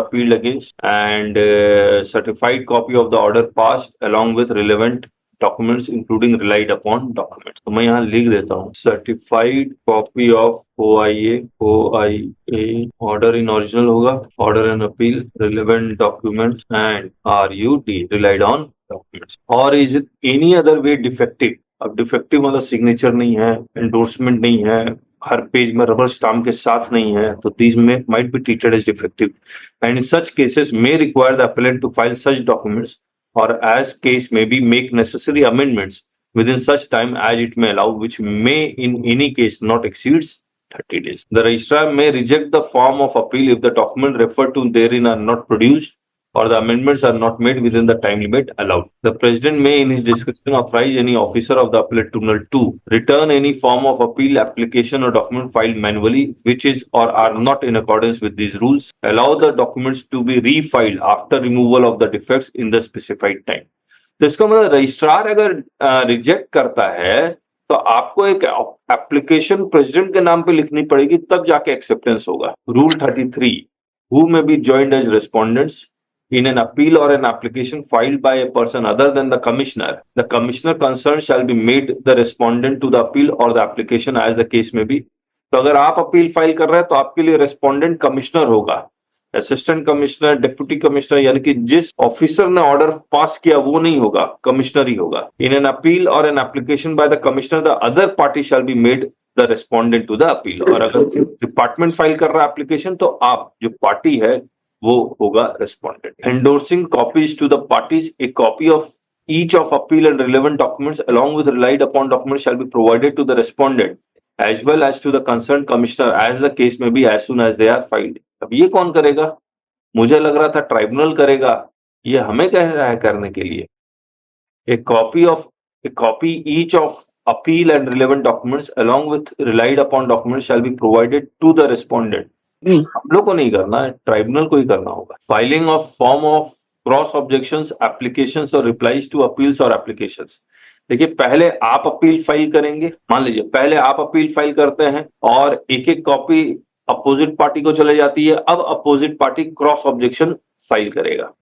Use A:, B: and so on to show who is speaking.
A: appealed against, and certified copy of the order passed along with relevant documents including relied upon documents. तो मैं यहाँ लिख देता हूँ certified copy of OIA order in original होगा, order and appeal, relevant documents and RUD relied on documents. Or is it any other way defective? अब defective मतलब signature नहीं है, एंडोर्समेंट नहीं है, हर पेज में रबर स्टाम्प के साथ नहीं है, तो these might be treated as defective, and in such cases may require the appellant to file such documents or as case may be make necessary amendments within such time as it may allow, which may in any case not exceeds 30 days. The registrar may reject the form of appeal if the document referred to therein are not produced or the amendments are not made within the time limit allowed. The President may, in his discretion, authorize any officer of the appellate tribunal to return any form of appeal, application, or document filed manually, which is or are not in accordance with these rules, allow the documents to be refiled after removal of the defects in the specified time. तो इसका मतलब registrar अगर reject करता है तो आपको एक application president के नाम पे लिखनी पड़ेगी, तब जाके एक्सेप्टेंस होगा. Rule 33, who may be joined as respondents in an appeal or an application filed by a person other than the commissioner concerned shall be made the respondent to the appeal or the application as the case may be. तो अगर आप appeal file कर रहे हैं तो आपके लिए respondent commissioner होगा, असिस्टेंट कमिश्नर, डिप्टी कमिश्नर, यानी कि जिस ऑफिसर ने ऑर्डर पास किया वो नहीं होगा, कमिश्नर ही होगा. इन एन अपील और an application by the commissioner the other party shall be made the respondent to the appeal. और अगर डिपार्टमेंट फाइल कर रहा है एप्लीकेशन तो आप जो पार्टी है वो होगा respondent. Endorsing copies to the parties, a copy of each of appeal and relevant documents along with relied upon documents shall be provided to the respondent as well as to the concerned commissioner as the case may be as soon as they are filed. अब ये कौन करेगा? मुझे लग रहा था tribunal करेगा, ये हमें कह रहा है करने के लिए. A copy each of appeal and relevant documents along with relied upon documents shall be provided to the respondent. हम लोग को नहीं करना है, ट्राइब्यूनल को ही करना होगा. Filing of form of cross objections, applications और रिप्लाईज टू अपील्स और एप्लीकेशंस. देखिए, पहले आप अपील फाइल करेंगे, मान लीजिए पहले आप अपील फाइल करते हैं और एक एक कॉपी अपोजिट पार्टी को चले जाती है. अब opposite party cross objection file करेगा.